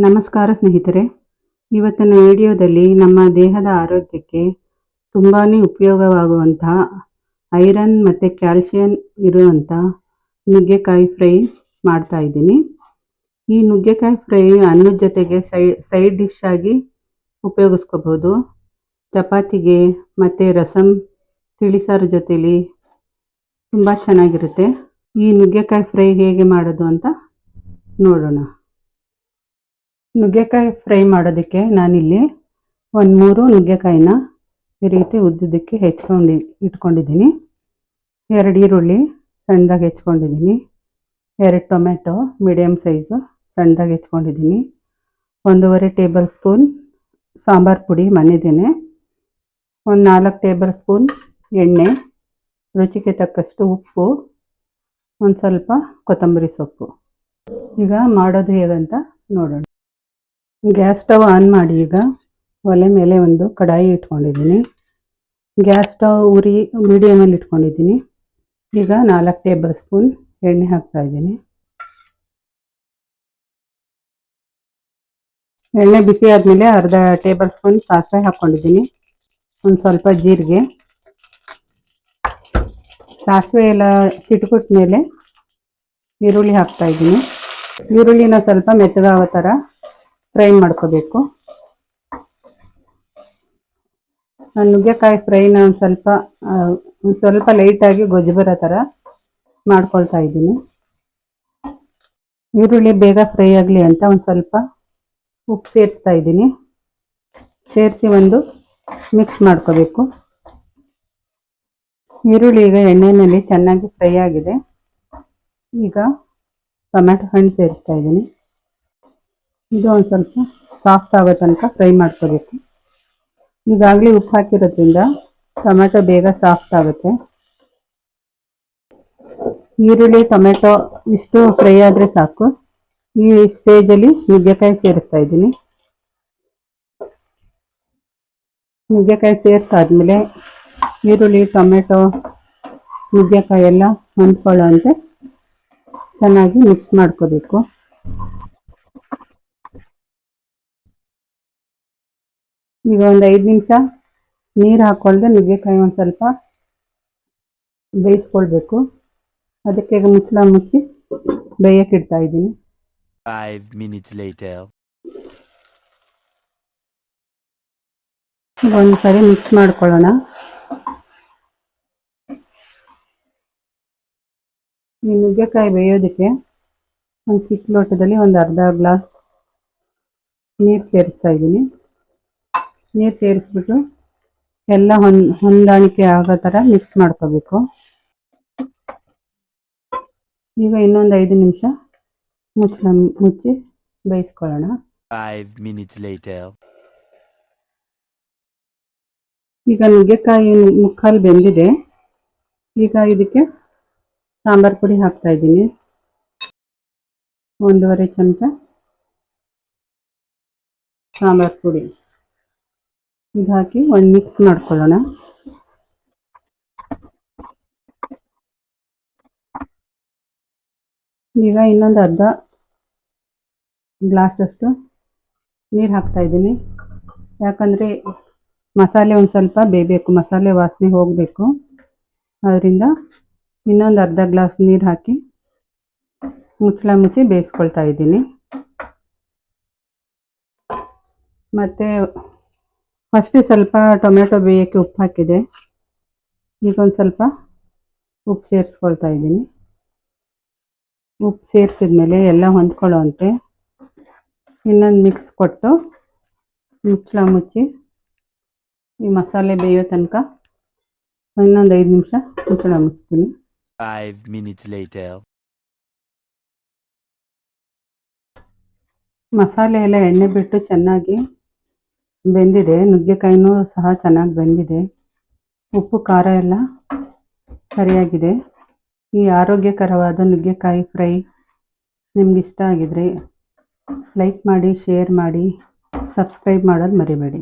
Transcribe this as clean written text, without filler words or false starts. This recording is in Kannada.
ನಮಸ್ಕಾರ ಸ್ನೇಹಿತರೆ, ಇವತ್ತಿನ ವಿಡಿಯೋದಲ್ಲಿ ನಮ್ಮ ದೇಹದ ಆರೋಗ್ಯಕ್ಕೆ ತುಂಬಾ ಉಪಯೋಗವಾಗುವಂತಹ ಐರನ್ ಮತ್ತು ಕ್ಯಾಲ್ಸಿಯಂ ಇರುವಂಥ ನುಗ್ಗೆಕಾಯಿ ಫ್ರೈ ಮಾಡ್ತಾ ಇದ್ದೀನಿ. ಈ ನುಗ್ಗೆಕಾಯಿ ಫ್ರೈ ಅನ್ನದ ಜೊತೆಗೆ ಸೈಡ್ ಡಿಶ್ ಆಗಿ ಉಪಯೋಗಿಸ್ಕೋಬೋದು. ಚಪಾತಿಗೆ ಮತ್ತು ರಸಮ್ ತಿಳಿಸಾರು ಜೊತೆಲಿ ತುಂಬ ಚೆನ್ನಾಗಿರುತ್ತೆ. ಈ ನುಗ್ಗೆಕಾಯಿ ಫ್ರೈ ಹೇಗೆ ಮಾಡೋದು ಅಂತ ನೋಡೋಣ. ನುಗ್ಗೆಕಾಯಿ ಫ್ರೈ ಮಾಡೋದಕ್ಕೆ ನಾನಿಲ್ಲಿ ಒಂದು 3 ನುಗ್ಗೆಕಾಯಿನ ಈ ರೀತಿ ಉದ್ದುದಕ್ಕೆ ಇಟ್ಕೊಂಡಿದ್ದೀನಿ. 2 ಈರುಳ್ಳಿ ಸಣ್ಣದಾಗಿ ಹೆಚ್ಕೊಂಡಿದ್ದೀನಿ. 2 ಟೊಮೆಟೊ ಮೀಡಿಯಮ್ ಸೈಜು ಸಣ್ಣದಾಗಿ ಹೆಚ್ಕೊಂಡಿದ್ದೀನಿ. 1.5 ಟೇಬಲ್ ಸ್ಪೂನ್ ಸಾಂಬಾರು ಪುಡಿ ಮನೆದೇನೆ. 4 ಟೇಬಲ್ ಸ್ಪೂನ್ ಎಣ್ಣೆ, ರುಚಿಗೆ ತಕ್ಕಷ್ಟು ಉಪ್ಪು, ಒಂದು ಸ್ವಲ್ಪ ಕೊತ್ತಂಬರಿ ಸೊಪ್ಪು. ಈಗ ಮಾಡೋದು ಹೇಗಂತ ನೋಡೋಣ. ಗ್ಯಾಸ್ ಸ್ಟವ್ ಆನ್ ಮಾಡಿ ಈಗ ಒಲೆ ಮೇಲೆ ಒಂದು ಕಡಾಯಿ ಇಟ್ಕೊಂಡಿದ್ದೀನಿ. ಗ್ಯಾಸ್ ಸ್ಟವ್ ಉರಿ ಮೀಡಿಯಮಲ್ಲಿ ಇಟ್ಕೊಂಡಿದ್ದೀನಿ. ಈಗ 4 ಟೇಬಲ್ ಸ್ಪೂನ್ ಎಣ್ಣೆ ಹಾಕ್ತಾ ಇದ್ದೀನಿ. ಎಣ್ಣೆ ಬಿಸಿ ಆದಮೇಲೆ ಅರ್ಧ ಟೇಬಲ್ ಸ್ಪೂನ್ ಸಾಸಿವೆ ಹಾಕ್ಕೊಂಡಿದ್ದೀನಿ. ಒಂದು ಸ್ವಲ್ಪ ಜೀರಿಗೆ. ಸಾಸಿವೆ ಎಲ್ಲ ಚಿಟುಕುಟ್ಟ ಮೇಲೆ ಈರುಳ್ಳಿ ಹಾಕ್ತಾ ಇದ್ದೀನಿ. ಈರುಳ್ಳಿನ ಸ್ವಲ್ಪ ಮೆತ್ತಗಾಗೋ ಥರ ಫ್ರೈ ಮಾಡ್ಕೋಬೇಕು. ನುಗ್ಗೆಕಾಯಿ ಫ್ರೈನ ಒಂದು ಸ್ವಲ್ಪ ಲೈಟಾಗಿ ಗೊಜ್ಜು ಬರೋ ಥರ ಮಾಡ್ಕೊಳ್ತಾ ಇದ್ದೀನಿ. ಈರುಳ್ಳಿ ಬೇಗ ಫ್ರೈ ಆಗಲಿ ಅಂತ ಒಂದು ಸ್ವಲ್ಪ ಉಪ್ಪು ಸೇರಿಸ್ತಾ ಇದ್ದೀನಿ. ಸೇರಿಸಿ ಒಂದು ಮಿಕ್ಸ್ ಮಾಡ್ಕೋಬೇಕು. ಈರುಳ್ಳಿ ಈಗ ಎಣ್ಣೆಯಲ್ಲಿ ಚೆನ್ನಾಗಿ ಫ್ರೈ ಆಗಿದೆ. ಈಗ ಟೊಮ್ಯಾಟೊ ಹಣ್ಣು ಸೇರಿಸ್ತಾ ಇದ್ದೀನಿ. ಇದು ಒಂದು ಸ್ವಲ್ಪ ಸಾಫ್ಟ್ ಆಗೋ ತನಕ ಫ್ರೈ ಮಾಡ್ಕೋಬೇಕು. ಈಗಾಗಲೇ ಉಪ್ಪು ಹಾಕಿರೋದ್ರಿಂದ ಟೊಮೆಟೊ ಬೇಗ ಸಾಫ್ಟ್ ಆಗುತ್ತೆ. ಈರುಳ್ಳಿ ಟೊಮೆಟೊ ಇಷ್ಟು ಫ್ರೈ ಆದರೆ ಸಾಕು. ಈ ಸ್ಟೇಜಲ್ಲಿ ನುಗ್ಗೆಕಾಯಿ ಸೇರಿಸ್ತಾ ಇದ್ದೀನಿ. ನುಗ್ಗೆಕಾಯಿ ಸೇರಿಸಾದ್ಮೇಲೆ ಈರುಳ್ಳಿ ಟೊಮೆಟೊ ನುಗ್ಗೆಕಾಯಿ ಎಲ್ಲ ಹೊಂದ್ಕೊಳ್ಳೋಂತೆ ಚೆನ್ನಾಗಿ ಮಿಕ್ಸ್ ಮಾಡ್ಕೋಬೇಕು. ಈಗ ಒಂದು 5 ನಿಮಿಷ ನೀರು ಹಾಕ್ಕೊಳ್ದೆ ನುಗ್ಗೆಕಾಯಿ ಒಂದು ಸ್ವಲ್ಪ ಬೇಯಿಸ್ಕೊಳ್ಬೇಕು. ಅದಕ್ಕೆ ಈಗ ಮುಚ್ಚಿ ಬೇಯಕ್ಕೆ ಇಡ್ತಾ ಇದ್ದೀನಿ. 5 minutes later. ಒಂದು ಸರಿ ಮಿಕ್ಸ್ ಮಾಡ್ಕೊಳ್ಳೋಣ. ಈ ನುಗ್ಗೆಕಾಯಿ ಬೇಯೋದಕ್ಕೆ ಒಂದು ಚಿಕ್ಕ ಲೋಟದಲ್ಲಿ ಒಂದು ಅರ್ಧ ಗ್ಲಾಸ್ ನೀರು ಸೇರಿಸ್ತಾ ಇದ್ದೀನಿ. ನೀರು ಸೇರಿಸ್ಬಿಟ್ಟು ಎಲ್ಲ ಹೊಂದಾಣಿಕೆ ಆಗೋ ಥರ ಮಿಕ್ಸ್ ಮಾಡ್ಕೋಬೇಕು. ಈಗ ಇನ್ನೊಂದು 5 ನಿಮಿಷ ಮುಚ್ಚಿ ಬೇಯಿಸ್ಕೊಳ್ಳೋಣ. 5 minutes later. ಈಗ ನುಗ್ಗೆಕಾಯಿ ಮುಕ್ಕಾಲು ಬೆಂದಿದೆ. ಈಗ ಇದಕ್ಕೆ ಸಾಂಬಾರು ಪುಡಿ ಹಾಕ್ತಾ ಇದ್ದೀನಿ. 1.5 ಚಮಚ ಸಾಂಬಾರು ಪುಡಿ ಇದು ಹಾಕಿ ಒಂದು ಮಿಕ್ಸ್ ಮಾಡ್ಕೊಳ್ಳೋಣ. ಈಗ ಇನ್ನೊಂದು ಅರ್ಧ ಗ್ಲಾಸಷ್ಟು ನೀರು ಹಾಕ್ತಾ ಇದ್ದೀನಿ. ಯಾಕಂದರೆ ಮಸಾಲೆ ಒಂದು ಸ್ವಲ್ಪ ಬೇಯಬೇಕು, ಮಸಾಲೆ ವಾಸನೆ ಹೋಗಬೇಕು. ಅದರಿಂದ ಇನ್ನೊಂದು ಅರ್ಧ ಗ್ಲಾಸ್ ನೀರು ಹಾಕಿ ಮುಚ್ಚಿ ಬೇಯಿಸ್ಕೊಳ್ತಾ ಇದ್ದೀನಿ. ಮತ್ತು ಫಸ್ಟ್ ಸ್ವಲ್ಪ ಟೊಮೆಟೊ ಬೇಯೋಕ್ಕೆ ಉಪ್ಪು ಹಾಕಿದೆ. ಈಗ ಒಂದು ಸ್ವಲ್ಪ ಉಪ್ಪು ಸೇರಿಸ್ಕೊಳ್ತಾ ಇದ್ದೀನಿ. ಉಪ್ಪು ಸೇರಿಸಿದ್ಮೇಲೆ ಎಲ್ಲ ಹೊಂದ್ಕೊಳ್ಳೋಂತೆ ಇನ್ನೊಂದು ಮಿಕ್ಸ್ ಕೊಟ್ಟು ಮುಚ್ಚಿ ಈ ಮಸಾಲೆ ಬೇಯೋ ತನಕ ಇನ್ನೊಂದು 5 ನಿಮಿಷ ಮುಚ್ತೀನಿ. 5 minutes later. ಮಸಾಲೆ ಎಲ್ಲ ಎಣ್ಣೆ ಬಿಟ್ಟು ಚೆನ್ನಾಗಿ ಬೆಂದಿದೆ. ನುಗ್ಗೆಕಾಯಿನೂ ಸಹ ಚೆನ್ನಾಗಿ ಬೆಂದಿದೆ. ಉಪ್ಪು ಖಾರ ಎಲ್ಲ ಸರಿಯಾಗಿದೆ. ಈ ಆರೋಗ್ಯಕರವಾದ ನುಗ್ಗೆಕಾಯಿ ಫ್ರೈ ನಿಮ್ಗೆ ಇಷ್ಟ ಆಗಿದ್ರೆ ಲೈಕ್ ಮಾಡಿ, ಶೇರ್ ಮಾಡಿ, ಸಬ್ಸ್ಕ್ರೈಬ್ ಮಾಡೋದು ಮರಿಬೇಡಿ.